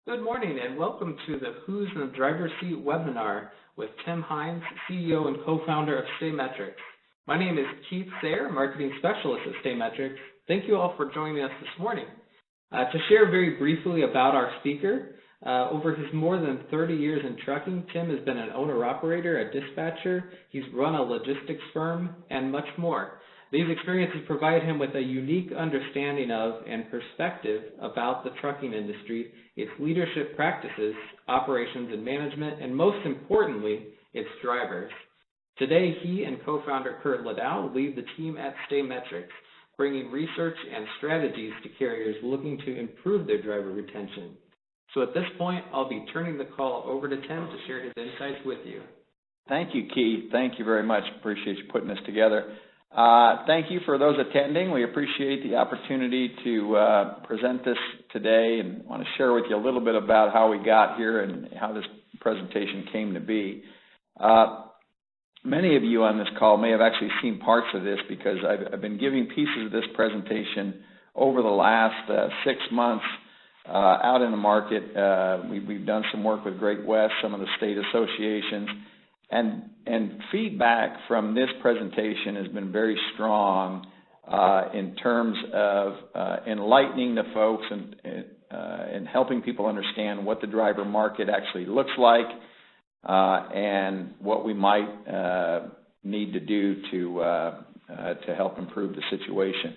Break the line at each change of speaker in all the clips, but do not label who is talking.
Good morning and welcome to the Who's in the Driver's Seat webinar with Tim Hindes, CEO and co-founder of Staymetrics. My name is Keith Sayre, Marketing Specialist at Staymetrics. Thank you all for joining us this morning. To share very briefly about our speaker, over his more than 30 years in trucking, Tim has been an owner-operator, a dispatcher, he's run a logistics firm, and much more. These experiences provide him with a unique understanding of and perspective about the trucking industry, its leadership practices, operations and management, and most importantly, its drivers. Today, he and co-founder Kurt Liddell lead the team at Staymetrics, bringing research and strategies to carriers looking to improve their driver retention. So at this point, I'll be turning the call over to Tim to share his insights with you.
Thank you, Keith. Thank you very much. Appreciate you putting this together. Thank you for those attending. We appreciate the opportunity to present this today and want to share with you a little bit about how we got here and how this presentation came to be. Many of you on this call may have actually seen parts of this because I've been giving pieces of this presentation over the last 6 months out in the market. We've done some work with Great West, some of the state associations, and feedback from this presentation has been very strong in terms of enlightening the folks and helping people understand what the driver market actually looks like and what we might need to do to help improve the situation.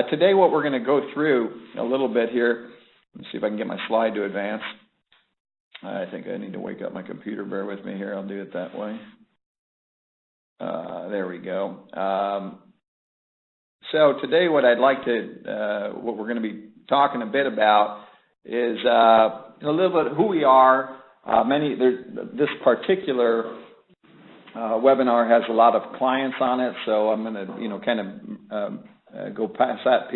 Today what we're going to go through a little bit here, let's see if I can get my slide to advance. I think I need to wake up my computer. Bear with me here. I'll do it that way. There we go. So today what I'd like to, what we're going to be talking a bit about is a little bit of who we are. This particular webinar has a lot of clients on it, so I'm going to, kind of go past that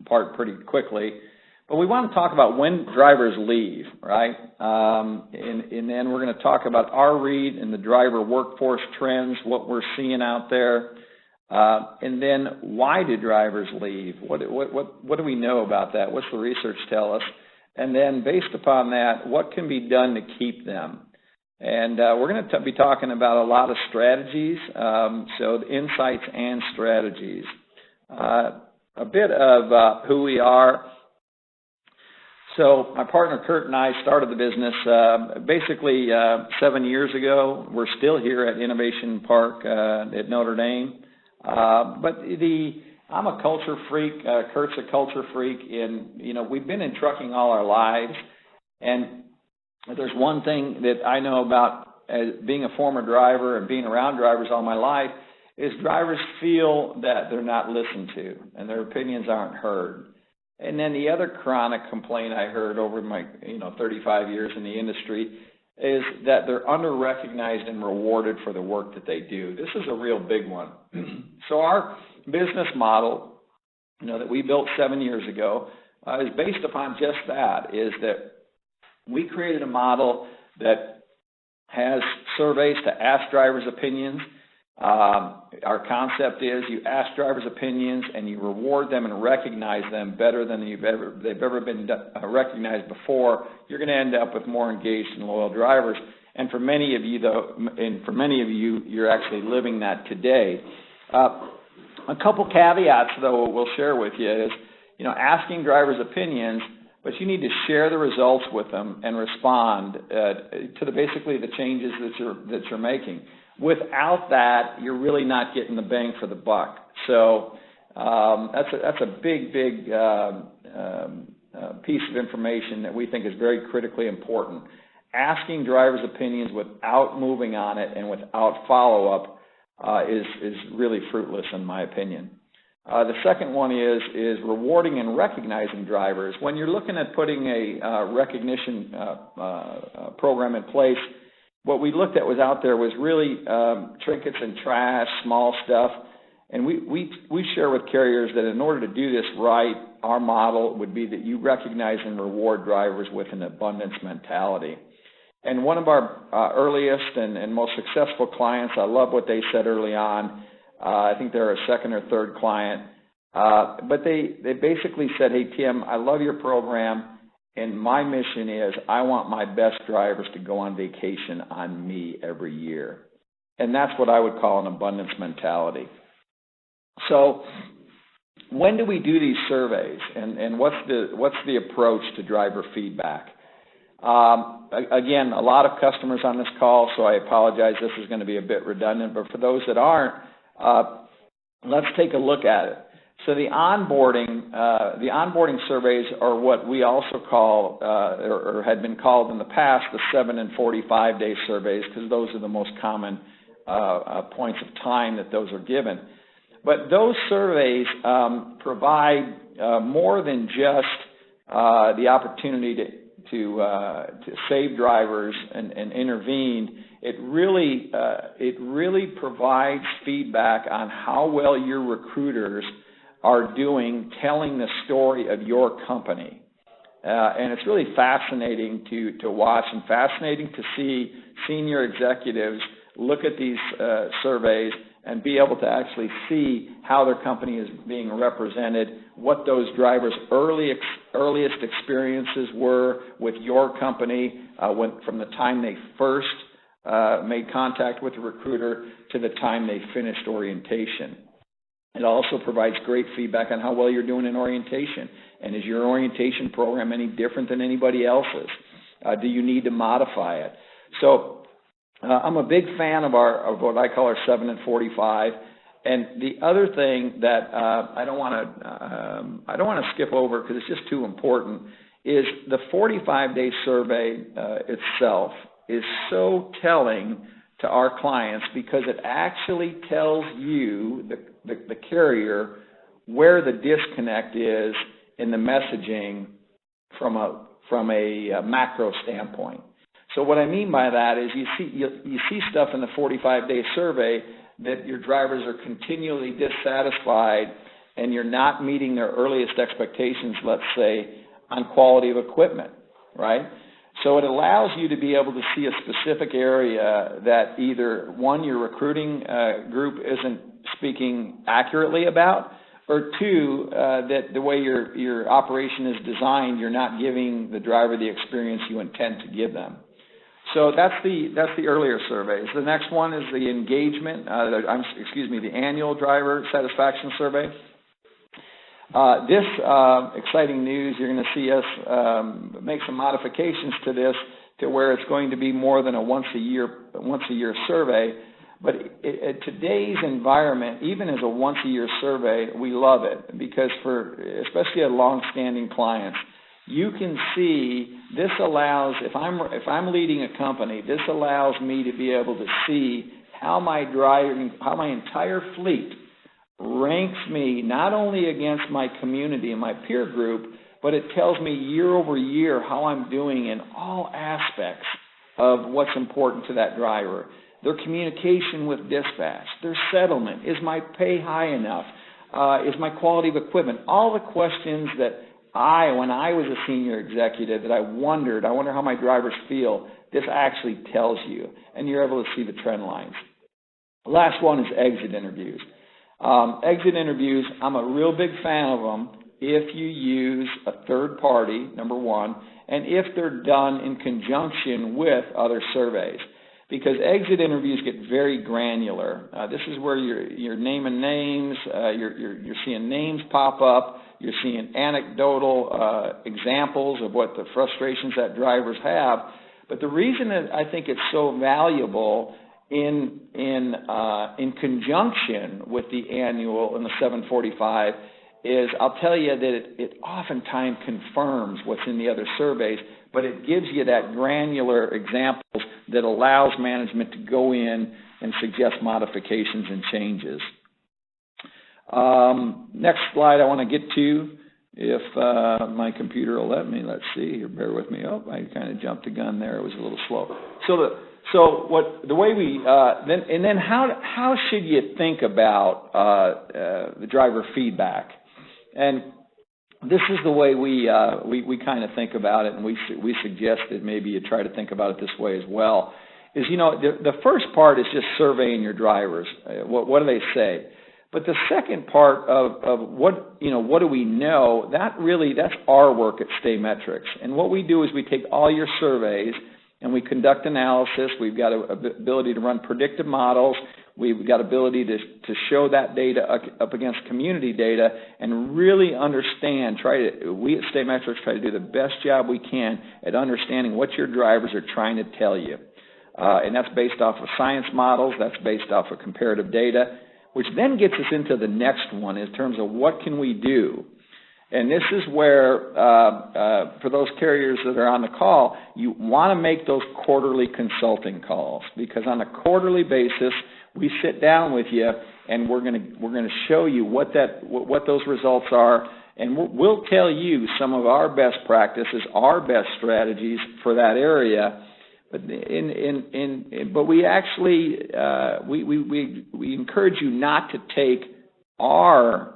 part pretty quickly. But we want to talk about when drivers leave, right? And then we're going to talk about our read and the driver workforce trends, what we're seeing out there, and then why do drivers leave? What do we know about that? What's the research tell us? And then based upon that, what can be done to keep them? And we're going to be talking about a lot of strategies, so the insights and strategies. A bit of who we are. So my partner Kurt and I started the business basically 7 years ago. We're still here at Innovation Park at Notre Dame. But I'm a culture freak. Kurt's a culture freak. And, we've been in trucking all our lives. And there's one thing that I know about as being a former driver and being around drivers all my life is drivers feel that they're not listened to and their opinions aren't heard. And then the other chronic complaint I heard over my 35 years in the industry is that they're under-recognized and rewarded for the work that they do. This is a real big one. So our business model, that we built 7 years ago is based upon just that, is that we created a model that has surveys to ask drivers' opinions. Our concept is you ask drivers' opinions and you reward them and recognize them better than they've ever been recognized before. You're going to end up with more engaged and loyal drivers. And for many of you, you're actually living that today. A couple caveats, though, we'll share with you is, asking drivers' opinions, but you need to share the results with them and respond to basically the changes that you're making. Without that, you're really not getting the bang for the buck. So that's a big piece of information that we think is very critically important. Asking drivers' opinions without moving on it and without follow-up is really fruitless, in my opinion. The second one is rewarding and recognizing drivers. When you're looking at putting a recognition program in place, what we looked at was out there was really trinkets and trash, small stuff. And we share with carriers that in order to do this right, our model would be that you recognize and reward drivers with an abundance mentality. And one of our earliest and most successful clients, I love what they said early on. I think they're a second or third client. But they basically said, hey, Tim, I love your program. And my mission is I want my best drivers to go on vacation on me every year. And that's what I would call an abundance mentality. So when do we do these surveys, and what's the approach to driver feedback? Again, a lot of customers on this call, so I apologize. This is going to be a bit redundant, but for those that aren't, let's take a look at it. So the onboarding surveys are what we also call, or had been called in the past, the 7 and 45-day surveys, because those are the most common points of time that those are given. But those surveys provide more than just the opportunity to save drivers and intervene. It really provides feedback on how well your recruiters are doing telling the story of your company. And it's really fascinating to watch and fascinating to see senior executives look at these surveys and be able to actually see how their company is being represented, what those drivers' earliest experiences were with your company from the time they first made contact with the recruiter to the time they finished orientation. It also provides great feedback on how well you're doing in orientation. And is your orientation program any different than anybody else's? Do you need to modify it? So I'm a big fan of what I call our 7 and 45. And the other thing that I don't want to skip over because it's just too important is the 45-day survey itself is so telling to our clients because it actually tells you, the carrier, where the disconnect is in the messaging from a macro standpoint. So what I mean by that is you see stuff in the 45-day survey that your drivers are continually dissatisfied and you're not meeting their earliest expectations, let's say, on quality of equipment, right? So it allows you to be able to see a specific area that either, one, your recruiting group isn't speaking accurately about, or two, that the way your operation is designed, you're not giving the driver the experience you intend to give them. So that's the earlier surveys. The next one is the engagement, the annual driver satisfaction survey. This exciting news, you're going to see us make some modifications to this to where it's going to be more than a once a year survey. But in today's environment, even as a once a year survey, we love it because especially at long-standing clients, you can see this allows, if I'm leading a company, this allows me to be able to see how my entire fleet ranks me not only against my community and my peer group, but it tells me year over year how I'm doing in all aspects of what's important to that driver. Their communication with dispatch, their settlement, is my pay high enough, is my quality of equipment, all the questions that when I was a senior executive, that I wonder how my drivers feel, this actually tells you, and you're able to see the trend lines. The last one is exit interviews. Exit interviews, I'm a real big fan of them if you use a third party, number one, and if they're done in conjunction with other surveys. Because exit interviews get very granular. This is where you're naming names, you're seeing names pop up, you're seeing anecdotal examples of what the frustrations that drivers have. But the reason that I think it's so valuable in conjunction with the annual and the 745 is, I'll tell you that it oftentimes confirms what's in the other surveys, but it gives you that granular examples that allows management to go in and suggest modifications and changes. Next slide I want to get to, if my computer will let me. Let's see here, bear with me. Oh, I kind of jumped the gun there. It was a little slow. Then how should you think about the driver feedback? And this is the way we kind of think about it, and we suggested maybe you try to think about it this way as well. Is, the first part is just surveying your drivers. What do they say? But the second part of what do we know, that's our work at Staymetrics. And what we do is we take all your surveys and we conduct analysis. We've got an ability to run predictive models. We've got ability to show that data up against community data and really understand, we at Staymetrics try to do the best job we can at understanding what your drivers are trying to tell you. And that's based off of science models, that's based off of comparative data, which then gets us into the next one in terms of what can we do. And this is where, for those carriers that are on the call, you want to make those quarterly consulting calls, because on a quarterly basis, we sit down with you and we're going to show you what those results are, and we'll tell you some of our best practices, our best strategies for that area. But we actually we encourage you not to take our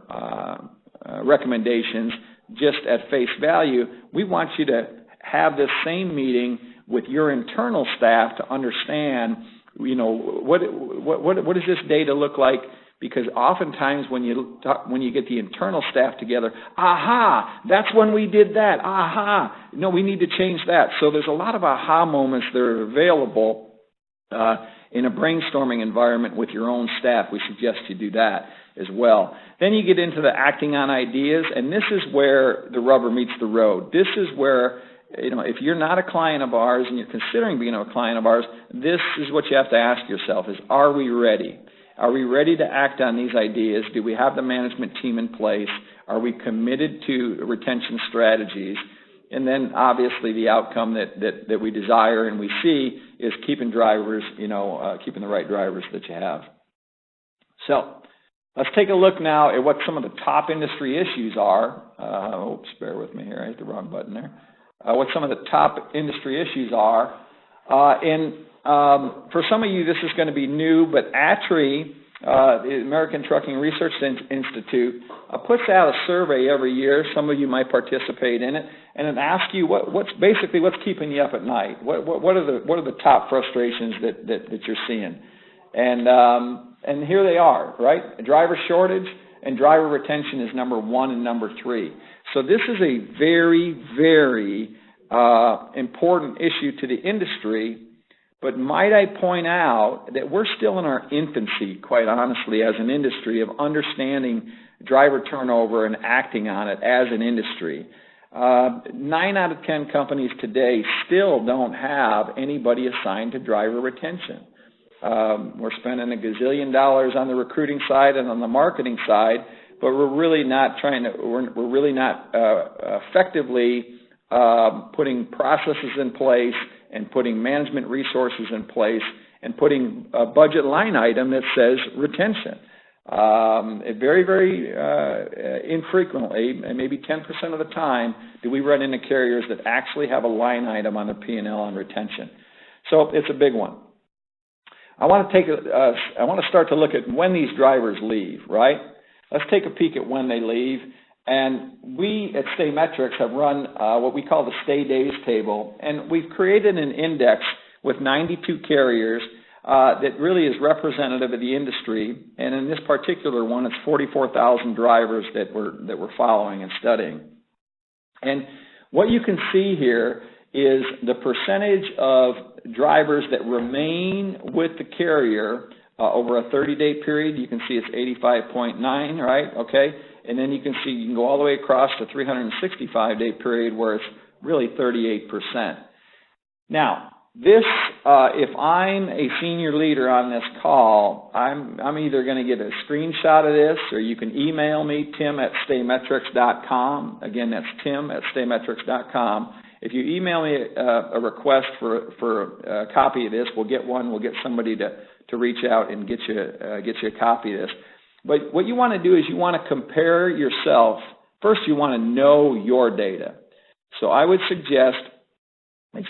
recommendations just at face value. We want you to have this same meeting with your internal staff to understand, what does this data look like? Because oftentimes when you get the internal staff together, aha, that's when we did that. Aha, no, we need to change that. So there's a lot of aha moments that are available in a brainstorming environment with your own staff. We suggest you do that as well. Then you get into the acting on ideas, and this is where the rubber meets the road. This is where, if you're not a client of ours and you're considering being a client of ours, this is what you have to ask yourself is, are we ready? Are we ready to act on these ideas? Do we have the management team in place? Are we committed to retention strategies? And then obviously the outcome that we desire and we see is keeping drivers, keeping the right drivers that you have. So let's take a look now at what some of the top industry issues are. Oops, bear with me here. I hit the wrong button there. What some of the top industry issues are. For some of you, this is going to be new, but ATRI, the American Trucking Research Institute, puts out a survey every year. Some of you might participate in it, and it asks you what's keeping you up at night. What are the top frustrations that you're seeing? And here they are, right? Driver shortage and driver retention is number 1 and number 3. So this is a very, very important issue to the industry. But might I point out that we're still in our infancy, quite honestly, as an industry of understanding driver turnover and acting on it as an industry. 9 out of 10 companies today still don't have anybody assigned to driver retention. We're spending $1 gazillion on the recruiting side and on the marketing side, but we're really not effectively putting processes in place and putting management resources in place and putting a budget line item that says retention. Very, very infrequently, and maybe 10% of the time, do we run into carriers that actually have a line item on the P&L on retention. So it's a big one. I want to start to look at when these drivers leave, right? Let's take a peek at when they leave. And we at Staymetrics have run what we call the Stay Days table, and we've created an index with 92 carriers that really is representative of the industry. And in this particular one, it's 44,000 drivers that we're following and studying. And what you can see here is the percentage of drivers that remain with the carrier over a 30-day period. You can see it's 85.9, right? Okay. And then you can see you can go all the way across to 365-day period where it's really 38%. Now, this, if I'm a senior leader on this call, I'm either going to get a screenshot of this, or you can email me, tim@staymetrics.com. Again, that's tim@staymetrics.com. If you email me a request for a copy of this, we'll get one. We'll get somebody to reach out and get you a copy of this. But what you want to do is you want to compare yourself. First, you want to know your data. So I would suggest, I was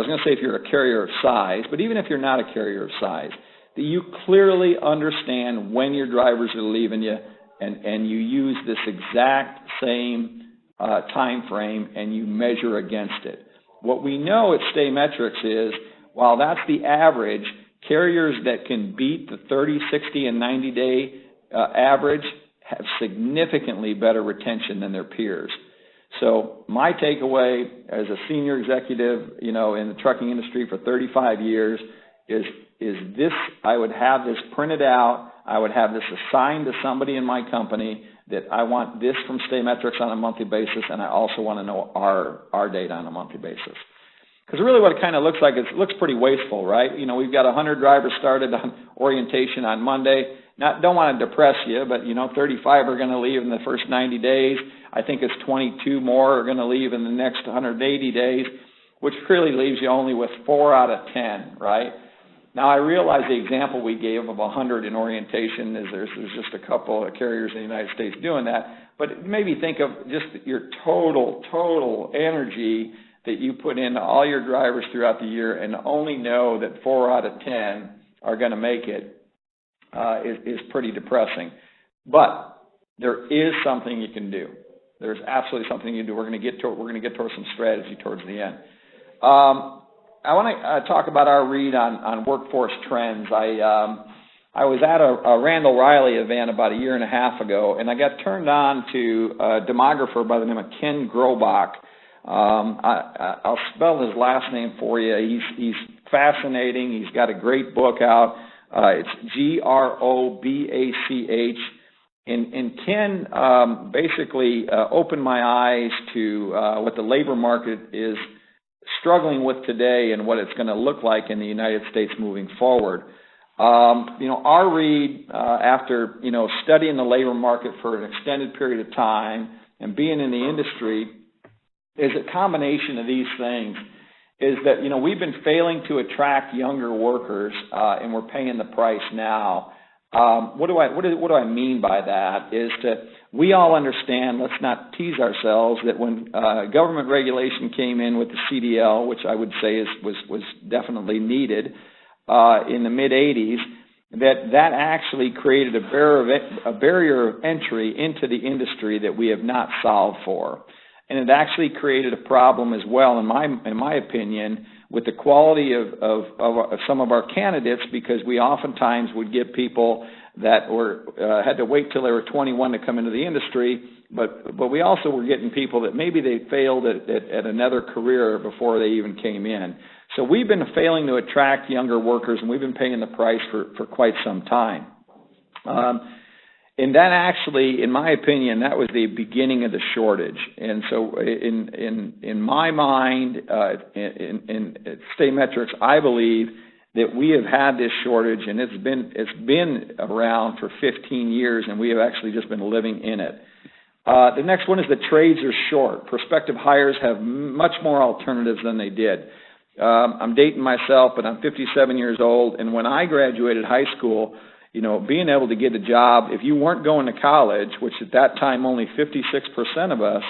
going to say if you're a carrier of size, but even if you're not a carrier of size, that you clearly understand when your drivers are leaving you, and you use this exact same time frame and you measure against it. What we know at Staymetrics is, while that's the average, carriers that can beat the 30, 60, and 90-day average have significantly better retention than their peers. So my takeaway as a senior executive, in the trucking industry for 35 years is this: I would have this printed out. I would have this assigned to somebody in my company that I want this from Staymetrics on a monthly basis, and I also want to know our data on a monthly basis. Because really what it kind of looks like is it looks pretty wasteful, right? We've got 100 drivers started on orientation on Monday. Don't want to depress you, but 35 are going to leave in the first 90 days. I think it's 22 more are going to leave in the next 180 days, which really leaves you only with 4 out of 10, right? Now, I realize the example we gave of 100 in orientation is there's just a couple of carriers in the United States doing that, but maybe think of just your total energy that you put into all your drivers throughout the year and only know that 4 out of 10 are going to make it is pretty depressing. But there is something you can do. There's absolutely something you can do. We're going to get towards some strategy towards the end. I want to talk about our read on workforce trends. I was at a Randall Riley event about a year and a half ago, and I got turned on to a demographer by the name of Ken Grobach. I'll spell his last name for you. He's fascinating. He's got a great book out. It's Grobach. And Ken basically opened my eyes to what the labor market is struggling with today and what it's going to look like in the United States moving forward. Our read after studying the labor market for an extended period of time and being in the industry is a combination of these things. Is that we've been failing to attract younger workers, and we're paying the price now. What do I mean by that? Is that we all understand. Let's not tease ourselves that when government regulation came in with the CDL, which I would say was definitely needed in the mid '80s, that actually created a barrier of entry into the industry that we have not solved for. And it actually created a problem as well, in my opinion, with the quality of some of our candidates, because we oftentimes would get people that had to wait till they were 21 to come into the industry, but we also were getting people that maybe they failed at another career before they even came in. So we've been failing to attract younger workers, and we've been paying the price for quite some time. And that actually, in my opinion, that was the beginning of the shortage. And so in my mind, in Staymetrics, I believe that we have had this shortage, and it's been around for 15 years, and we have actually just been living in it. The next one is the trades are short. Prospective hires have much more alternatives than they did. I'm dating myself, but I'm 57 years old, and when I graduated high school, being able to get a job, if you weren't going to college, which at that time only 56% of us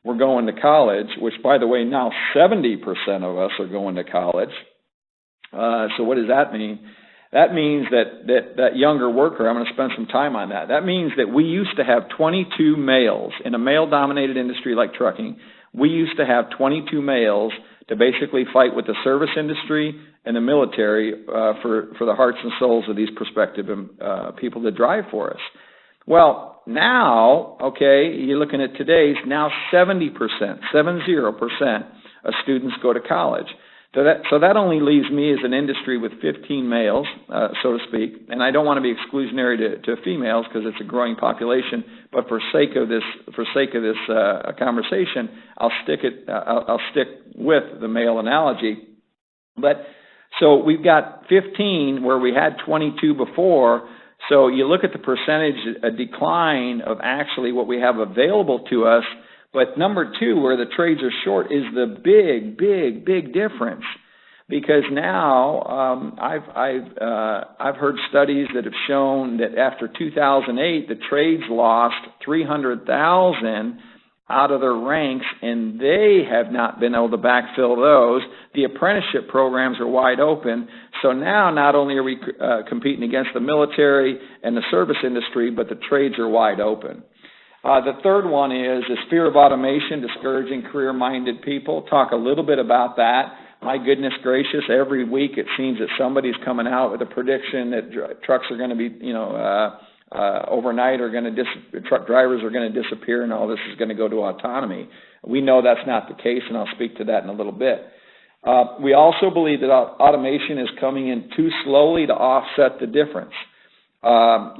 were going to college, which, by the way, now 70% of us are going to college. So what does that mean? That means that younger worker, I'm going to spend some time on that. That means that we used to have 22 males in a male-dominated industry like trucking. We used to have 22 males to basically fight with the service industry and the military for the hearts and souls of these prospective people that drive for us. Well, now, okay, you're looking at today's, now 70% of students go to college. So that only leaves me as an industry with 15 males, so to speak, and I don't want to be exclusionary to females because it's a growing population. But for sake of this conversation, I'll stick with the male analogy. But so we've got 15 where we had 22 before. So you look at the percentage decline of actually what we have available to us. But number two, where the trades are short, is the big difference, because now I've heard studies that have shown that after 2008, the trades lost 300,000 out of their ranks, and they have not been able to backfill those. The apprenticeship programs are wide open, so now not only are we competing against the military and the service industry, but the trades are wide open. The third one is fear of automation, discouraging career-minded people. Talk a little bit about that. My goodness gracious, every week it seems that somebody's coming out with a prediction that trucks are going to be, overnight truck drivers are going to disappear and all this is going to go to autonomy. We know that's not the case, and I'll speak to that in a little bit. We also believe that automation is coming in too slowly to offset the difference. I'm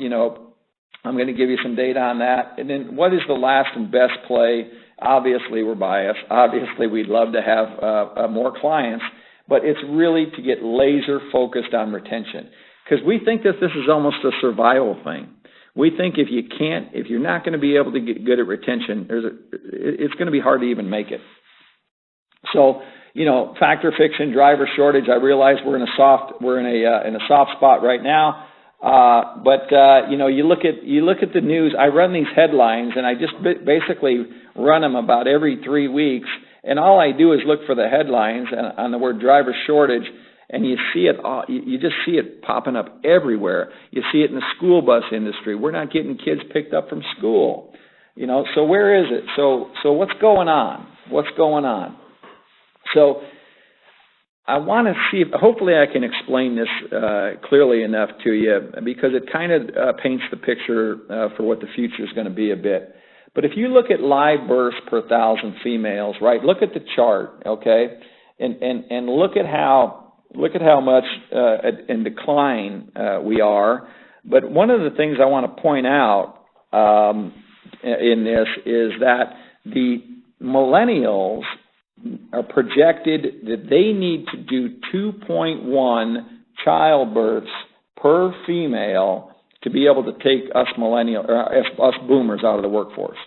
going to give you some data on that. And then what is the last and best play? Obviously, we're biased. Obviously, we'd love to have more clients, but it's really to get laser focused on retention, because we think that this is almost a survival thing. We think if you're not going to be able to get good at retention, it's going to be hard to even make it. So, factor fiction, driver shortage. I realize we're in a soft spot right now. But you look at the news. I run these headlines, and I just basically run them about every 3 weeks. And all I do is look for the headlines on the word driver shortage, and you see it. You just see it popping up everywhere. You see it in the school bus industry. We're not getting kids picked up from school. So where is it? So what's going on? What's going on? So I want to see if, hopefully I can explain this clearly enough to you, because it kind of paints the picture for what the future is going to be a bit. But if you look at live births per 1,000 females, right, look at the chart, okay, and look at how much in decline we are. But one of the things I want to point out in this is that the millennials are projected that they need to do 2.1 childbirths per female to be able to take us us boomers out of the workforce.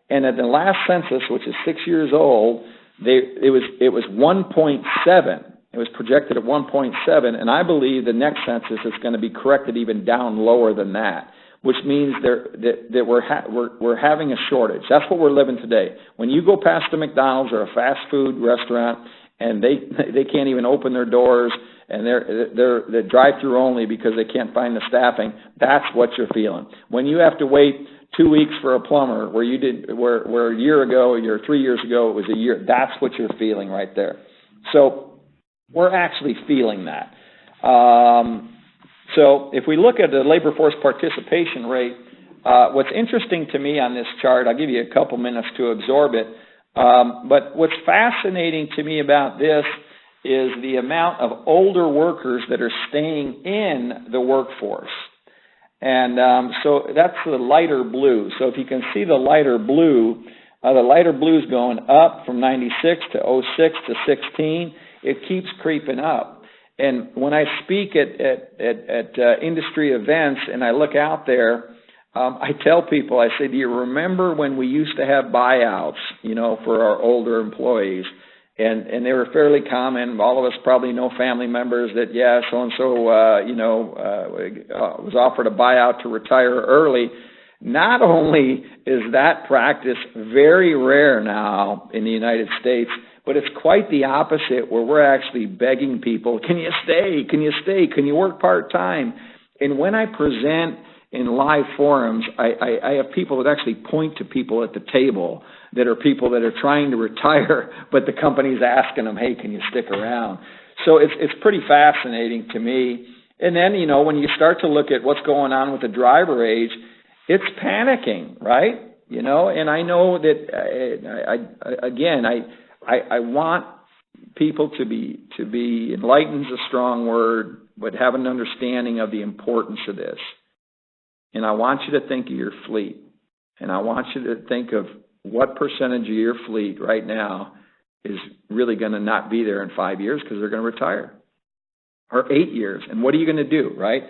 And at the last census, which is 6 years old, it was 1.7. It was projected at 1.7, and I believe the next census is going to be corrected even down lower than that, which means that we're having a shortage. That's what we're living today. When you go past a McDonald's or a fast food restaurant and they can't even open their doors and they're drive-through only because they can't find the staffing, that's what you're feeling. When you have to wait 2 weeks for a plumber where a year ago or 3 years ago it was a year, that's what you're feeling right there. So we're actually feeling that. So if we look at the labor force participation rate, what's interesting to me on this chart, I'll give you a couple minutes to absorb it, but what's fascinating to me about this is the amount of older workers that are staying in the workforce. And so that's the lighter blue. So if you can see the lighter blue is going up from 96 to 06 to 16. It keeps creeping up. And when I speak at industry events and I look out there, I tell people, I say, do you remember when we used to have buyouts, for our older employees? And they were fairly common. All of us probably know family members that, yeah, so-and-so, was offered a buyout to retire early. Not only is that practice very rare now in the United States, but it's quite the opposite, where we're actually begging people, can you stay? Can you stay? Can you work part-time? And when I present in live forums, I have people that actually point to people at the table that are people that are trying to retire, but the company's asking them, hey, can you stick around? So it's pretty fascinating to me. And then, when you start to look at what's going on with the driver age, it's panicking, right? And I know that, I want people to be enlightened is a strong word, but have an understanding of the importance of this. And I want you to think of your fleet. And I want you to think of what percentage of your fleet right now is really going to not be there in 5 years because they're going to retire, or 8 years. And what are you going to do, right?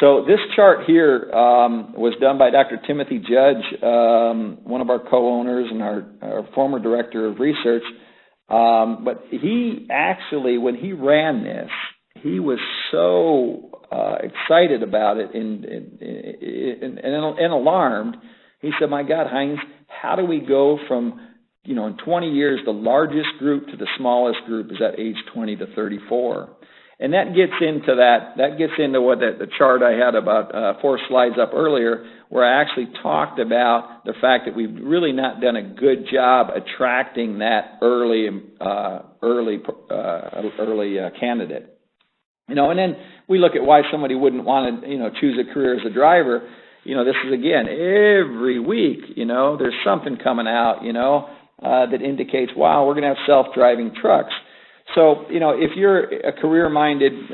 So this chart here was done by Dr. Timothy Judge, one of our co-owners and our former director of research. But he actually, when he ran this, he was so excited about it and alarmed. He said, my God, Heinz, how do we go from, in 20 years, the largest group to the smallest group is at age 20 to 34? And that gets into what the chart I had about 4 slides up earlier, where I actually talked about the fact that we've really not done a good job attracting that early candidate. And then we look at why somebody wouldn't want to, choose a career as a driver. this is, again, every week, there's something coming out, that indicates, wow, we're going to have self-driving trucks. So, if you're a career-minded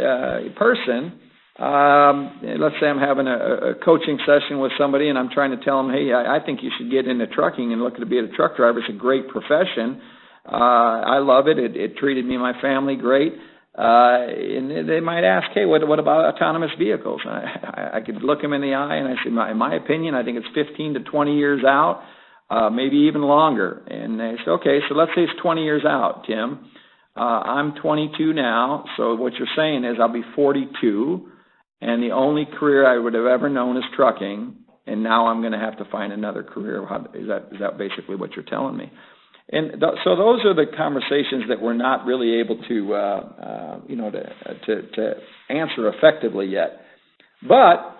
person, let's say I'm having a coaching session with somebody and I'm trying to tell them, hey, I think you should get into trucking and look to be a truck driver. It's a great profession. I love it. It treated me and my family great. And they might ask, hey, what about autonomous vehicles? I could look them in the eye and I say, in my opinion, I think it's 15 to 20 years out, maybe even longer. And they say, okay, so let's say it's 20 years out, Tim. I'm 22 now, so what you're saying is I'll be 42, and the only career I would have ever known is trucking, and now I'm going to have to find another career. Is that basically what you're telling me? And so those are the conversations that we're not really able to answer effectively yet. But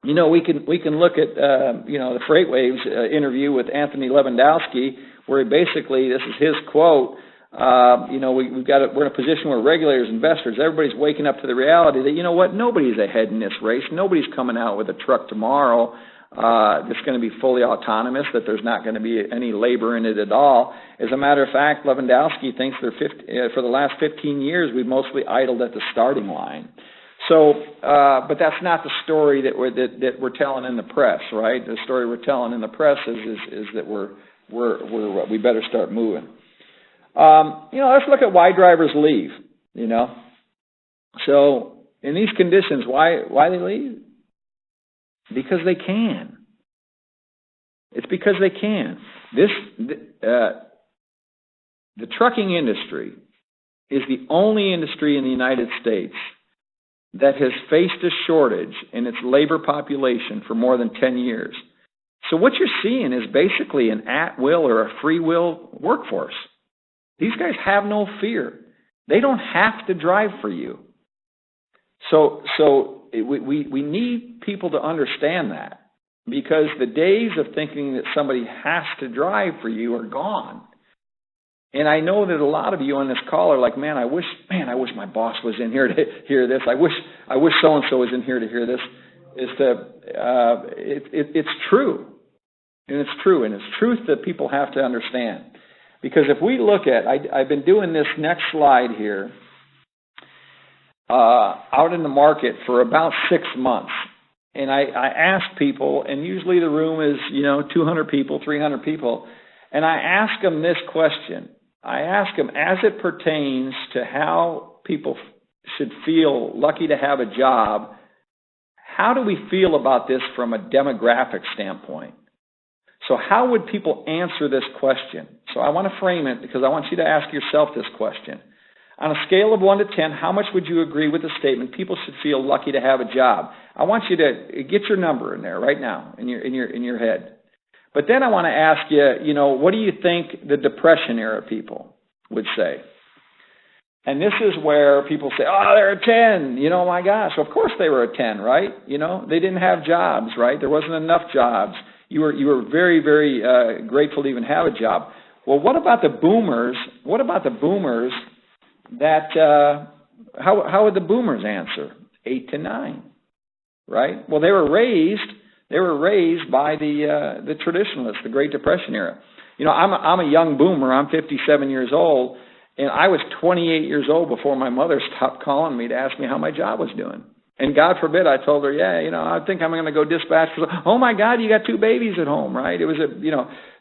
we can look at the FreightWaves interview with Anthony Lewandowski, where he basically, this is his quote. We're in a position where regulators, investors, everybody's waking up to the reality that nobody's ahead in this race. Nobody's coming out with a truck tomorrow that's going to be fully autonomous, that there's not going to be any labor in it at all. As a matter of fact, Lewandowski thinks for the last 15 years we've mostly idled at the starting line. So, but that's not the story that we're telling in the press, right? The story we're telling in the press is that we better start moving. Let's look at why drivers leave. So in these conditions, why they leave? Because they can. It's because they can. The trucking industry is the only industry in the United States that has faced a shortage in its labor population for more than 10 years. So what you're seeing is basically an at-will or a free-will workforce. These guys have no fear. They don't have to drive for you. So we need people to understand that, because the days of thinking that somebody has to drive for you are gone. And I know that a lot of you on this call are like, man, I wish my boss was in here to hear this. I wish so-and-so was in here to hear this. It's true. And it's true. And it's truth that people have to understand. Because if we look at, I've been doing this next slide here, out in the market for about 6 months. And I ask people, and usually the room is, 200 people, 300 people, and I ask them this question. I ask them, as it pertains to how people should feel lucky to have a job, how do we feel about this from a demographic standpoint? So how would people answer this question? So I want to frame it because I want you to ask yourself this question. On a scale of 1 to 10, how much would you agree with the statement, people should feel lucky to have a job? I want you to get your number in there right now in your head. But then I want to ask you, what do you think the Depression era people would say? And this is where people say, oh, they're a 10. My gosh, of course they were a 10, right? They didn't have jobs, right? There wasn't enough jobs. You were very, very grateful to even have a job. Well, what about the boomers? What about the boomers that, how would the boomers answer? 8 to 9, right? Well, they were raised by the traditionalists, the Great Depression era. I'm a young boomer. I'm 57 years old, and I was 28 years old before my mother stopped calling me to ask me how my job was doing. And God forbid, I told her, I think I'm going to go dispatch. Oh my God, you got 2 babies at home, right? It was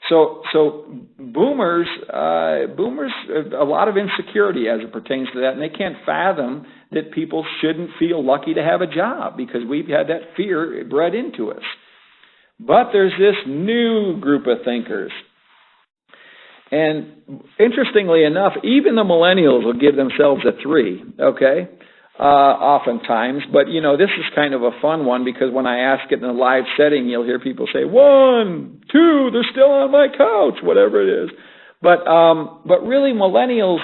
so boomers, a lot of insecurity as it pertains to that, and they can't fathom that people shouldn't feel lucky to have a job because we've had that fear bred into us. But there's this new group of thinkers. And interestingly enough, even the millennials will give themselves a 3, okay? Oftentimes, but this is kind of a fun one because when I ask it in a live setting, you'll hear people say 1, 2, they're still on my couch, whatever it is. But really, millennials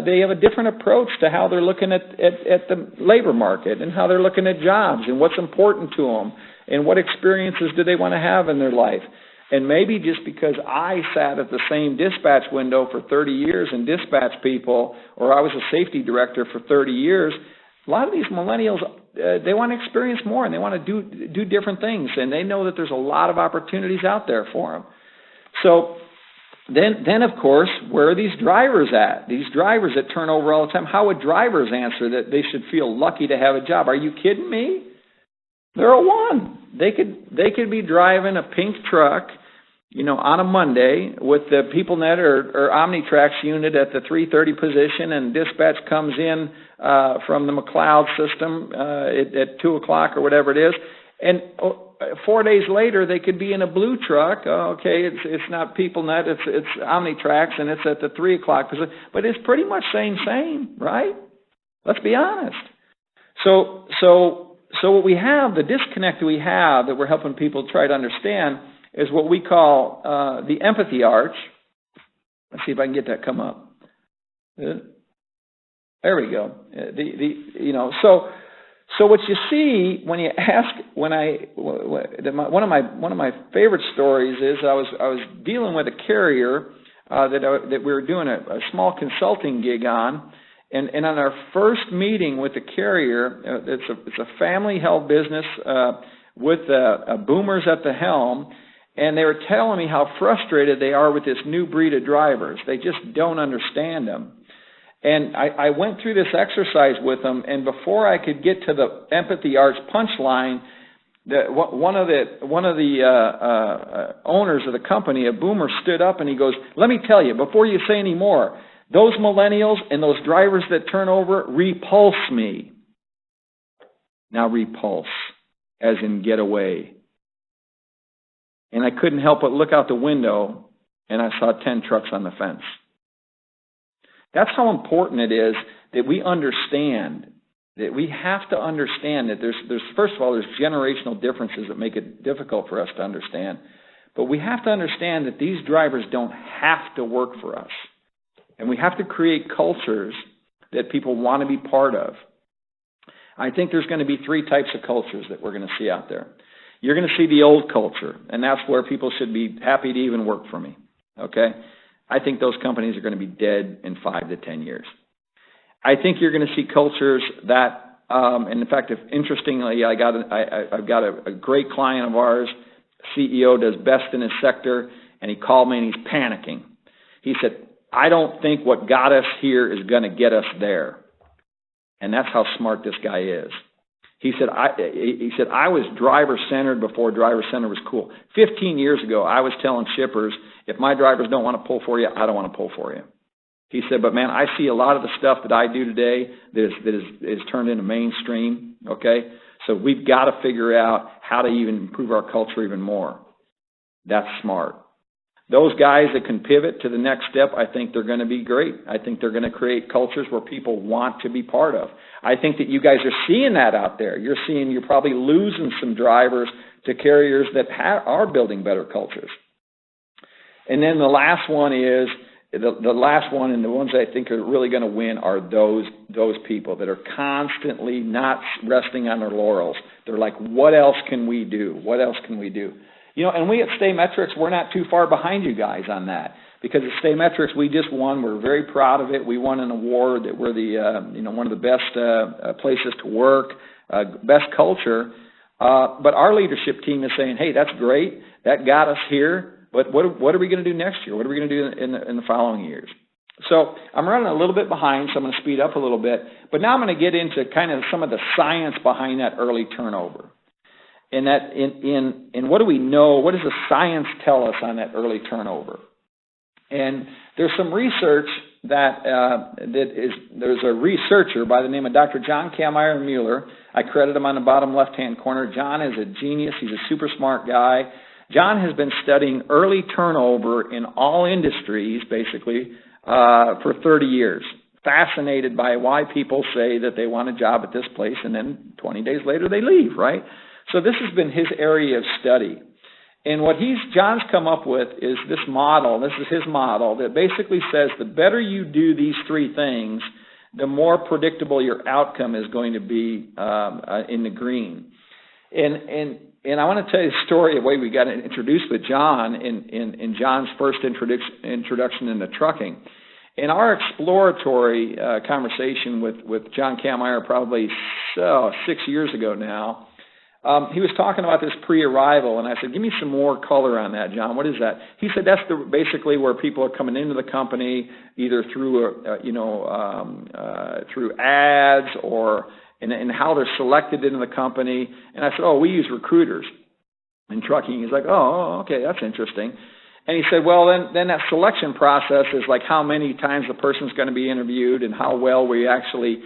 they have a different approach to how they're looking at the labor market and how they're looking at jobs and what's important to them and what experiences do they want to have in their life. And maybe just because I sat at the same dispatch window for 30 years and dispatched people, or I was a safety director for 30 years. A lot of these millennials, they want to experience more, and they want to do different things, and they know that there's a lot of opportunities out there for them. So then of course, where are these drivers at? These drivers that turn over all the time. How would drivers answer that they should feel lucky to have a job? Are you kidding me? They're a one. They could be driving a pink truck, on a Monday with the PeopleNet or OmniTrax unit at the 3:30 position, and dispatch comes in from the McLeod system at 2 o'clock or whatever it is, and 4 days later they could be in a blue truck. Okay, it's not PeopleNet, it's OmniTrax, and it's at the 3 o'clock position, but it's pretty much same, right? Let's be honest. So what we have, the disconnect we have that we're helping people try to understand, is what we call the empathy arch. Let's see if I can get that come up. There we go. So what you see when you ask, one of my favorite stories is I was dealing with a carrier that we were doing a small consulting gig on. And on our first meeting with the carrier, it's a family-held business with boomers at the helm, and they were telling me how frustrated they are with this new breed of drivers. They just don't understand them. And I went through this exercise with them, and before I could get to the empathy arch punchline, one of the owners of the company, a boomer, stood up and he goes, "Let me tell you, before you say any more, those millennials and those drivers that turn over repulse me." Now repulse, as in get away. And I couldn't help but look out the window, and I saw 10 trucks on the fence. That's how important it is that we understand, that we have to understand that there's first of all, there's generational differences that make it difficult for us to understand. But we have to understand that these drivers don't have to work for us. And we have to create cultures that people want to be part of. I think there's going to be 3 types of cultures that we're going to see out there. You're going to see the old culture, and that's where people should be happy to even work for me, okay? I think those companies are going to be dead in 5 to 10 years. I think you're going to see cultures that, and in fact, interestingly, I've got a great client of ours, CEO, does best in his sector, and he called me and he's panicking. He said, "I don't think what got us here is going to get us there." And that's how smart this guy is. He said, I was driver-centered before driver-centered was cool. 15 years ago, I was telling shippers, if my drivers don't want to pull for you, I don't want to pull for you. He said, but man, I see a lot of the stuff that I do today that is turned into mainstream, okay? So we've got to figure out how to even improve our culture even more. That's smart. Those guys that can pivot to the next step, I think they're going to be great. I think they're going to create cultures where people want to be part of. I think that you guys are seeing that out there. You're probably losing some drivers to carriers that are building better cultures. And then the last one is, the last one, and the ones I think are really going to win are those people that are constantly not resting on their laurels. They're like, what else can we do? What else can we do? And we at Staymetrics, we're not too far behind you guys on that. Because at Staymetrics, we just won. We're very proud of it. We won an award that we're one of the best places to work, best culture. But our leadership team is saying, hey, that's great. That got us here. But what are we going to do next year? What are we going to do in the following years? So I'm running a little bit behind, so I'm going to speed up a little bit. But now I'm going to get into kind of some of the science behind that early turnover. And that in what do we know? What does the science tell us on that early turnover? And there's some research there's a researcher by the name of Dr. John Kammeyer Mueller. I credit him on the bottom left-hand corner. John is a genius. He's a super smart guy. John has been studying early turnover in all industries, basically, for 30 years. Fascinated by why people say that they want a job at this place, and then 20 days later they leave, right? So this has been his area of study. And what John's come up with is this model, this is his model, that basically says the better you do these 3 things, the more predictable your outcome is going to be in the green. And I want to tell you the story of the way we got introduced with John in John's first introduction into trucking. In our exploratory conversation with John Kammeyer probably 6 years ago now, he was talking about this pre-arrival, and I said, give me some more color on that, John. What is that? He said that's basically where people are coming into the company either through, through ads or and how they're selected into the company. And I said, oh, we use recruiters in trucking. He's like, oh, okay, that's interesting. And he said, well, then that selection process is like how many times the person's going to be interviewed and how well we're actually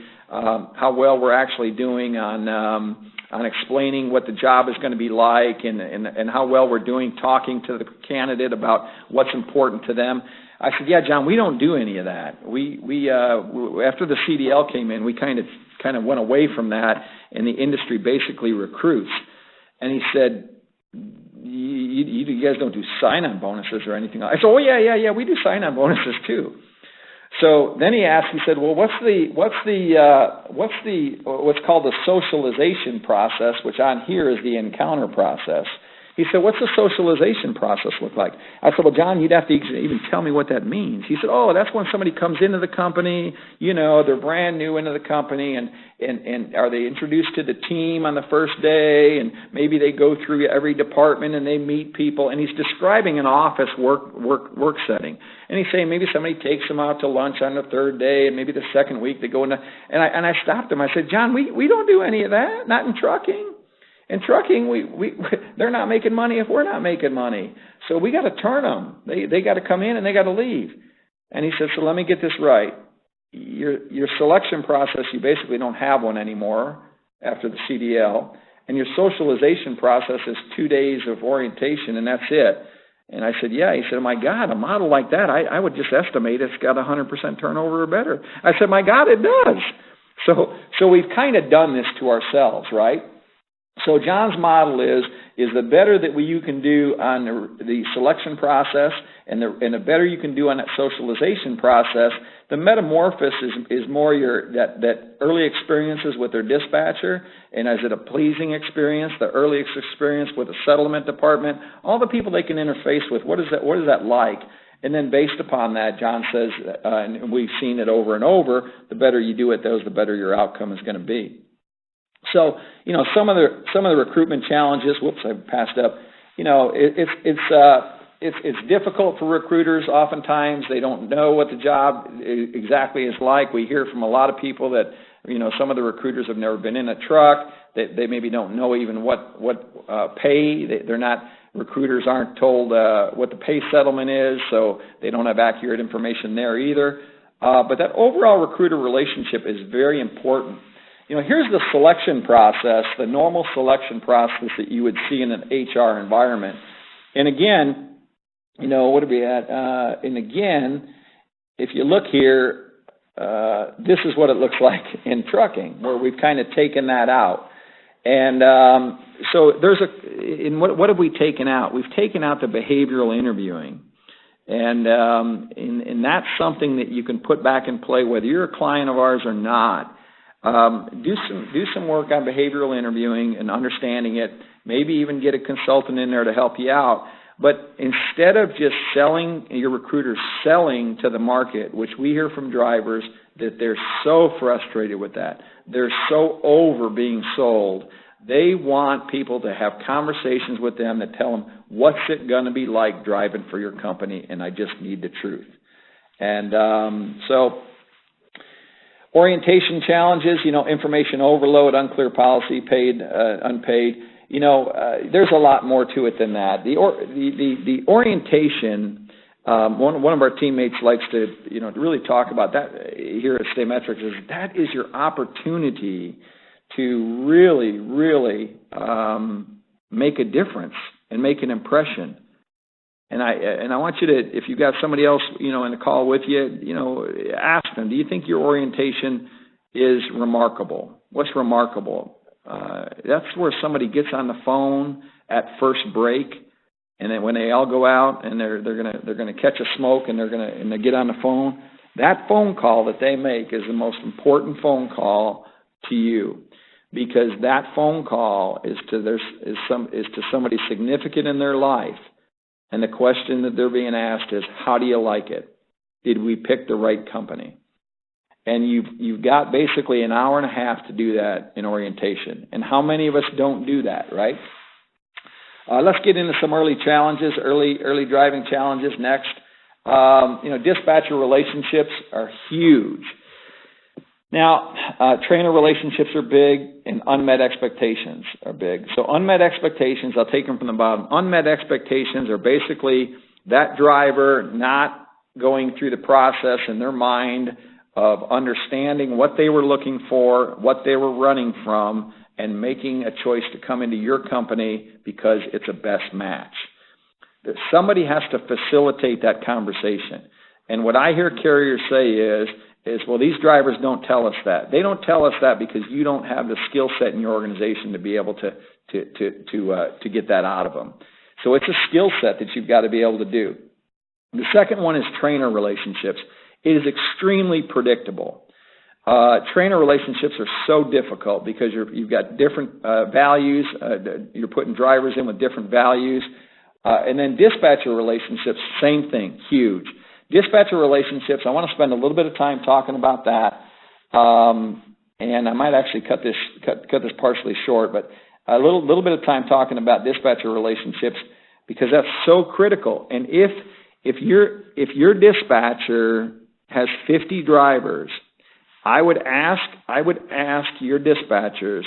doing on explaining what the job is going to be like and how well we're doing talking to the candidate about what's important to them. I said, yeah, John, we don't do any of that. We after the CDL came in, we kind of went away from that, and the industry basically recruits. And he said, you guys don't do sign-on bonuses or anything else. I said, oh yeah, we do sign-on bonuses too. So then he asked, he said, well, what's called the socialization process, which on here is the encounter process. He said, what's the socialization process look like? I said, well, John, you'd have to even tell me what that means. He said, oh, that's when somebody comes into the company, they're brand new into the company, and are they introduced to the team on the first day, and maybe they go through every department and they meet people, and he's describing an office work setting. And he's saying maybe somebody takes them out to lunch on the third day, and maybe the second week they go into, and I stopped him. I said, John, we don't do any of that, not in trucking. In trucking, they're not making money if we're not making money. So we got to turn them. They got to come in and they got to leave. And he said, so let me get this right. Your selection process, you basically don't have one anymore after the CDL. And your socialization process is 2 days of orientation, and that's it. And I said, yeah. He said, oh, my God, a model like that, I would just estimate it's got 100% turnover or better. I said, my God, it does. So we've kind of done this to ourselves, right? So John's model is the better that you can do on the selection process and the better you can do on that socialization process, the metamorphosis is more that early experiences with their dispatcher, and is it a pleasing experience, the early experience with the settlement department, all the people they can interface with, what is that like? And then based upon that, John says, and we've seen it over and over, the better you do at those, the better your outcome is going to be. So, some of the recruitment challenges. Whoops, I passed up. It's difficult for recruiters. Oftentimes, they don't know what the job exactly is like. We hear from a lot of people that some of the recruiters have never been in a truck. They maybe don't know even what pay. They're not. Recruiters aren't told what the pay settlement is, so they don't have accurate information there either. But that overall recruiter relationship is very important. Here's the selection process, the normal selection process that you would see in an HR environment. And again, what are we at? And again, if you look here, this is what it looks like in trucking, where we've kind of taken that out. And so what have we taken out? We've taken out the behavioral interviewing. And that's something that you can put back in play whether you're a client of ours or not. Do some work on behavioral interviewing and understanding it. Maybe even get a consultant in there to help you out. But instead of just your recruiters selling to the market, which we hear from drivers that they're so frustrated with that. They're so over being sold. They want people to have conversations with them that tell them, what's it going to be like driving for your company, and I just need the truth. And so orientation challenges, information overload, unclear policy, paid, unpaid. There's a lot more to it than that. The orientation, one of our teammates likes to, to really talk about that here at Staymetrics is that is your opportunity to really, really make a difference and make an impression. And I want you to, if you've got somebody else, in the call with you, ask them, do you think your orientation is remarkable? What's remarkable? That's where somebody gets on the phone at first break, and then when they all go out and they're gonna catch a smoke and they get on the phone. That phone call that they make is the most important phone call to you, because that phone call is to somebody significant in their life. And the question that they're being asked is, how do you like it? did we pick the right company? And you've got basically an hour and a half to do that in orientation. And how many of us don't do that, right? Let's get into some early challenges, early driving challenges next. Dispatcher relationships are huge. Now, trainer relationships are big, and unmet expectations are big. So unmet expectations, I'll take them from the bottom. Unmet expectations are basically that driver not going through the process in their mind of understanding what they were looking for, what they were running from, and making a choice to come into your company because it's a best match. That somebody has to facilitate that conversation. And what I hear carriers say is, well, these drivers don't tell us that. They don't tell us that because you don't have the skill set in your organization to be able to get that out of them. So it's a skill set that you've got to be able to do. The second one is trainer relationships. It is extremely predictable. Trainer relationships are so difficult because you've got different values. You're putting drivers in with different values. And then dispatcher relationships, same thing, huge. Dispatcher relationships, I want to spend a little bit of time talking about that. And I might actually cut this partially short, but a little bit of time talking about dispatcher relationships because that's so critical. And if your dispatcher has 50 drivers, I would ask your dispatchers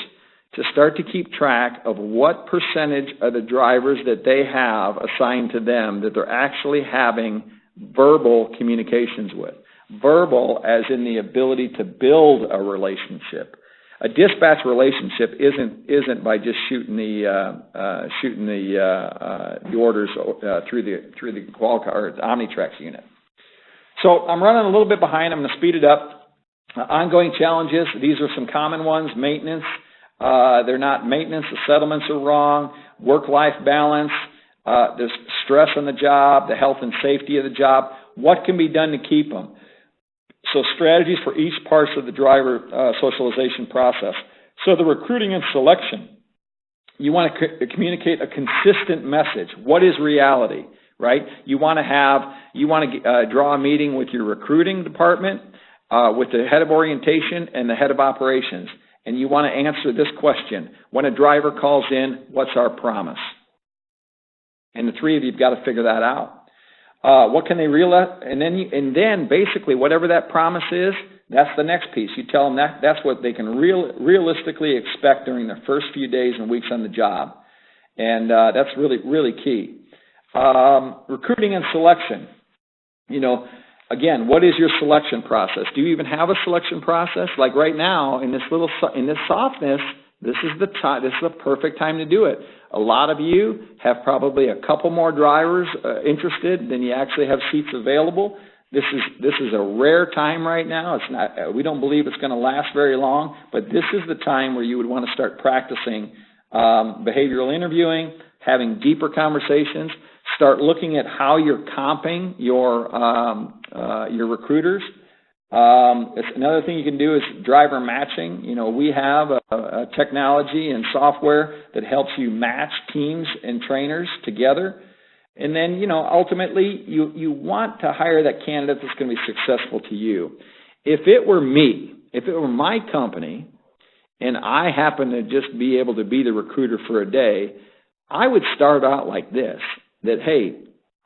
to start to keep track of what percentage of the drivers that they have assigned to them that they're actually having verbal communications with. Verbal as in the ability to build a relationship. A dispatch relationship isn't by just shooting the orders through the Qualcomm or Omnitrax unit. So I'm running a little bit behind. I'm going to speed it up. Ongoing challenges. These are some common ones. Maintenance. They're not maintenance. The settlements are wrong. Work-life balance. There's stress on the job. The health and safety of the job. What can be done to keep them? So strategies for each part of the driver socialization process. So the recruiting and selection. You want to communicate a consistent message. What is reality, right? You want to draw a meeting with your recruiting department, with the head of orientation and the head of operations. And you want to answer this question. When a driver calls in, what's our promise? And the three of you have got to figure that out. What can they realize? And then basically whatever that promise is, that's the next piece. You tell them that's what they can realistically expect during their first few days and weeks on the job. And that's really, really key. Recruiting and selection. Again, what is your selection process? Do you even have a selection process? Like right now, in this softness, this is the perfect time to do it. A lot of you have probably a couple more drivers interested than you actually have seats available. This is a rare time right now. It's not. We don't believe it's going to last very long, but this is the time where you would want to start practicing behavioral interviewing, having deeper conversations. Start looking at how you're comping your recruiters. Another thing you can do is driver matching. We have a technology and software that helps you match teams and trainers together. And then, ultimately, you want to hire that candidate that's going to be successful to you. If it were me, if it were my company, and I happen to just be able to be the recruiter for a day, I would start out like this. That, hey,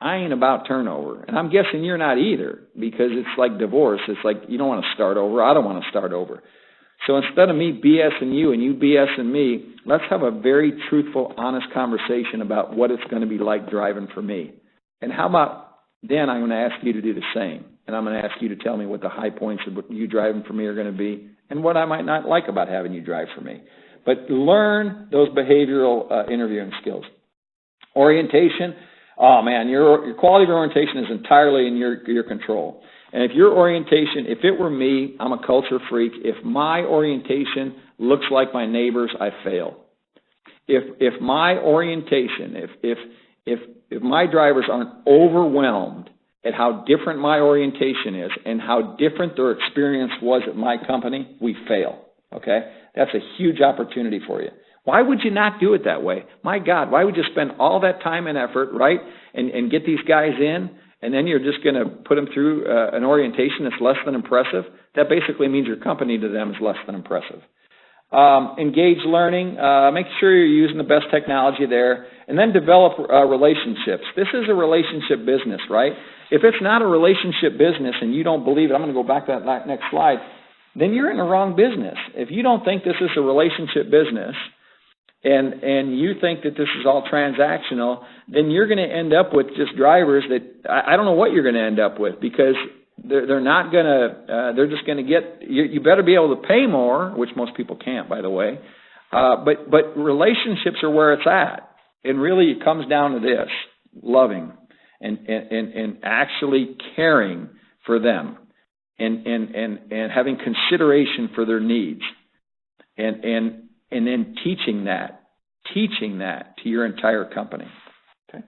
I ain't about turnover. And I'm guessing you're not either, because it's like divorce. It's like you don't want to start over. I don't want to start over. So instead of me BSing you and you BSing me, let's have a very truthful, honest conversation about what it's going to be like driving for me. And how about then I'm going to ask you to do the same. And I'm going to ask you to tell me what the high points of you driving for me are going to be and what I might not like about having you drive for me. But learn those behavioral interviewing skills. Orientation. Oh man, your quality of orientation is entirely in your control. And if your orientation, if it were me, I'm a culture freak. If my orientation looks like my neighbor's, I fail. If my orientation, if my drivers aren't overwhelmed at how different my orientation is and how different their experience was at my company, we fail. Okay, that's a huge opportunity for you. Why would you not do it that way? My God, why would you spend all that time and effort, right, and get these guys in, and then you're just going to put them through an orientation that's less than impressive, that basically means your company to them is less than impressive. Engage learning, make sure you're using the best technology there, and then develop relationships. This is a relationship business, right? If it's not a relationship business and you don't believe it, I'm going to go back to that next slide, then you're in the wrong business. If you don't think this is a relationship business and you think that this is all transactional, then you're going to end up with just drivers that I don't know what you're going to end up with, because they're not going to, they're just going to get, you better be able to pay more, which most people can't, by the way. But relationships are where it's at. And really it comes down to this: loving and actually caring for them and having consideration for their needs and then teaching that to your entire company. Okay.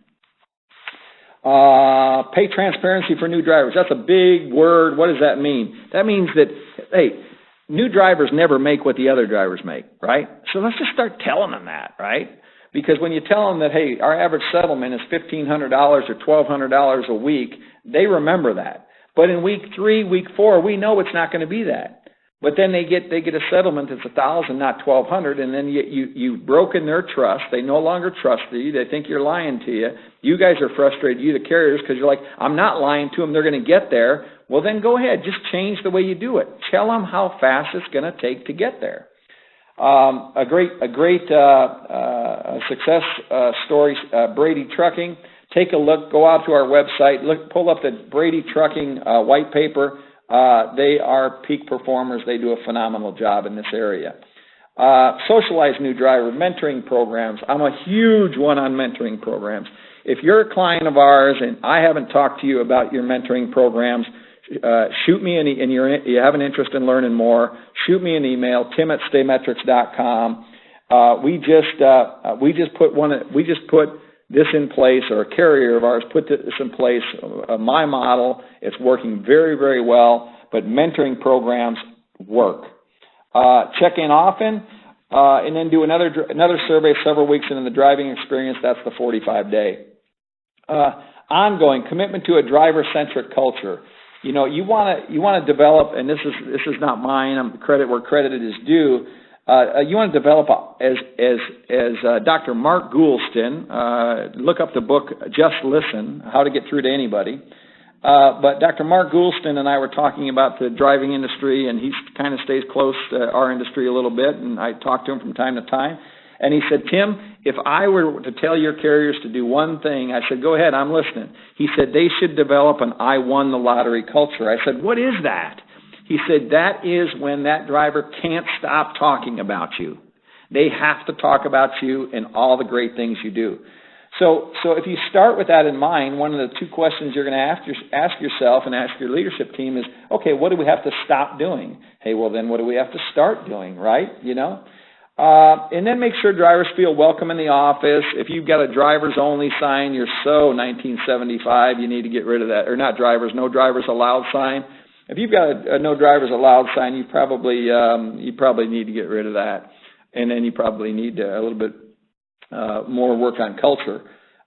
Pay transparency for new drivers. That's a big word. What does that mean? That means that, hey, new drivers never make what the other drivers make, right? So let's just start telling them that, right? Because when you tell them that, hey, our average settlement is $1,500 or $1,200 a week, they remember that. But in week 3, week 4, we know it's not going to be that. But then they get a settlement that's $1,000, not $1,200, and then you've broken their trust. They no longer trust you. They think you're lying to you. You guys are frustrated, you the carriers, because you're like, I'm not lying to them. They're going to get there. Well, then go ahead. Just change the way you do it. Tell them how fast it's going to take to get there. A great success story, Brady Trucking. Take a look. Go out to our website. Pull up the Brady Trucking white paper. They are peak performers. They do a phenomenal job in this area. Socialize new driver mentoring programs. I'm a huge one on mentoring programs. If you're a client of ours and I haven't talked to you about your mentoring programs, shoot me and you have an interest in learning more, shoot me an email, tim@staymetrics.com. We just put this in place, or a carrier of ours put this in place, my model. It's working very, very well, but mentoring programs work. Check in often, and then do another survey several weeks into the driving experience. That's the 45-day. Ongoing commitment to a driver-centric culture. You know, you want to develop, and this is not mine. I'm credit where credit is due. You want to develop as Dr. Mark Goulston. Look up the book Just Listen: How to Get Through to Anybody. But Dr. Mark Goulston and I were talking about the driving industry, and he kind of stays close to our industry a little bit, and I talk to him from time to time. And he said, Tim, if I were to tell your carriers to do one thing, I said, go ahead, I'm listening. He said, they should develop an I won the lottery culture. I said, what is that? He said, that is when that driver can't stop talking about you. They have to talk about you and all the great things you do. So if you start with that in mind, one of the 2 questions you're going to ask yourself and ask your leadership team is, okay, what do we have to stop doing? Hey, well, then what do we have to start doing, right? You know? And then make sure drivers feel welcome in the office. If you've got a drivers only sign, you're so 1975, you need to get rid of that. Or not drivers, no drivers allowed sign. If you've got a no drivers allowed sign, you probably need to get rid of that. And then you probably need a little bit more work on culture.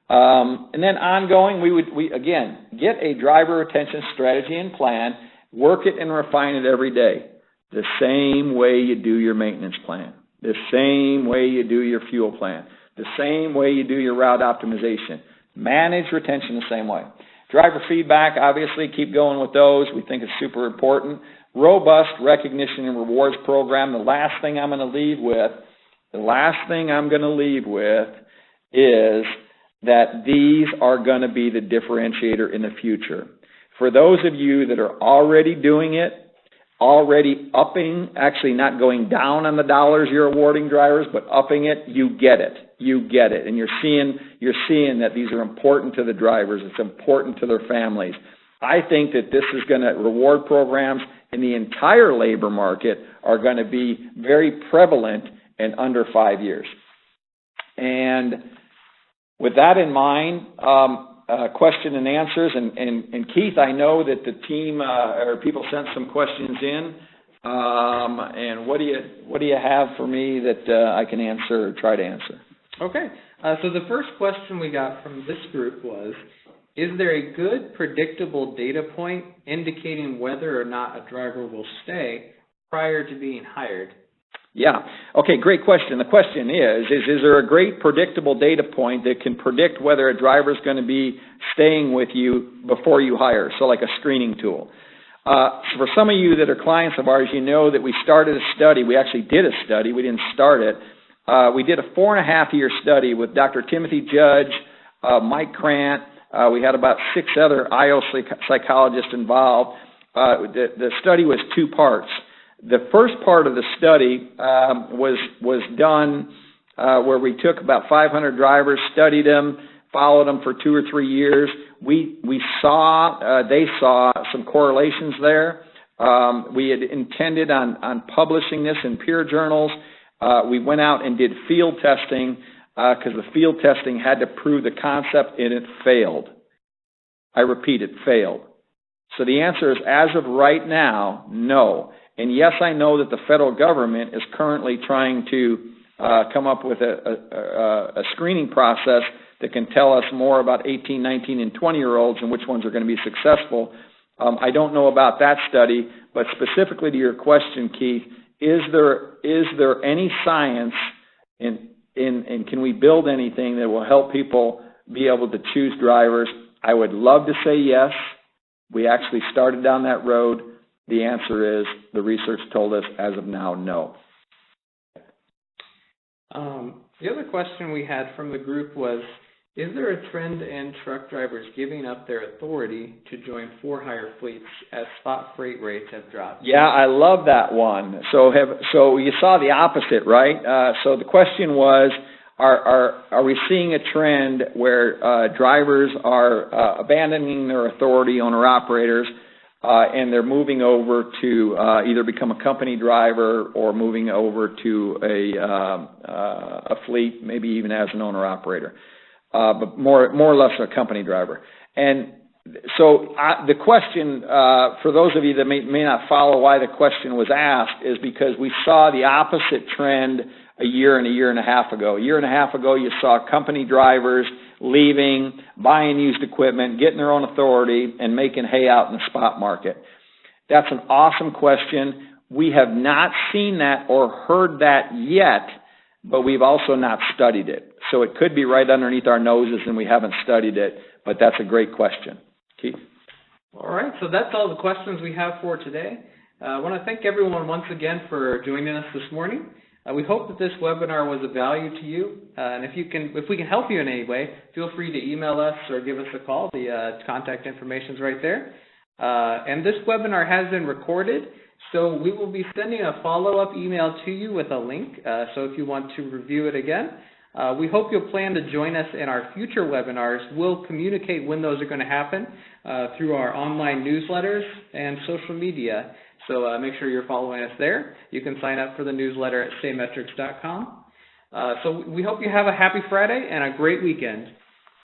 And then ongoing, we again, get a driver retention strategy and plan, work it and refine it every day. The same way you do your maintenance plan. The same way you do your fuel plan, the same way you do your route optimization. Manage retention the same way. Driver feedback, obviously, keep going with those. We think it's super important. Robust recognition and rewards program. The last thing I'm going to leave with is that these are going to be the differentiator in the future. For those of you that are already doing it, already upping, actually not going down on the dollars you're awarding drivers, but upping it, you get it. And you're seeing that these are important to the drivers. It's important to their families. I think that this is going to, reward programs in the entire labor market are going to be very prevalent in under 5 years. And with that in mind, question and answers, and Keith, I know that the team or people sent some questions in, and what do you have for me that I can answer or try to answer?
Okay, so the first question we got from this group was, is there a good predictable data point indicating whether or not a driver will stay prior to being hired?
Yeah. Okay, great question. The question is there a great predictable data point that can predict whether a driver is going to be staying with you before you hire, so like a screening tool? So for some of you that are clients of ours, you know that we started a study. We actually did a study. We didn't start it. We did a 4.5-year study with Dr. Timothy Judge, Mike Krant. We had about 6 other IO psychologists involved. The study was 2 parts. The first part of the study was done where we took about 500 drivers, studied them, followed them for 2 or 3 years. They saw some correlations there. We had intended on publishing this in peer journals. We went out and did field testing because the field testing had to prove the concept, and it failed. I repeat, it failed. So the answer is, as of right now, no. And yes, I know that the federal government is currently trying to come up with a screening process that can tell us more about 18, 19, and 20-year-olds and which ones are going to be successful. I don't know about that study, but specifically to your question, Keith, is there any science and can we build anything that will help people be able to choose drivers? I would love to say yes. We actually started down that road. The answer is, the research told us as of now, no.
The other question we had from the group was, is there a trend in truck drivers giving up their authority to join for-hire fleets as spot freight rates have dropped?
Yeah, I love that one. So you saw the opposite, right? So the question was, are we seeing a trend where drivers are abandoning their authority, owner-operators, and they're moving over to either become a company driver or moving over to a fleet, maybe even as an owner-operator, but more or less a company driver. And so the question, for those of you that may not follow why the question was asked, is because we saw the opposite trend a year and a half ago. A year and a half ago, you saw company drivers leaving, buying used equipment, getting their own authority, and making hay out in the spot market. That's an awesome question. We have not seen that or heard that yet, but we've also not studied it. So it could be right underneath our noses and we haven't studied it, but that's a great question. Keith?
All right, so that's all the questions we have for today. I want to thank everyone once again for joining us this morning. We hope that this webinar was of value to you, and if we can help you in any way, feel free to email us or give us a call. The contact information is right there. And this webinar has been recorded, so we will be sending a follow-up email to you with a link, so if you want to review it again. We hope you'll plan to join us in our future webinars. We'll communicate when those are going to happen through our online newsletters and social media. So make sure you're following us there. You can sign up for the newsletter at staymetrics.com. So we hope you have a happy Friday and a great weekend.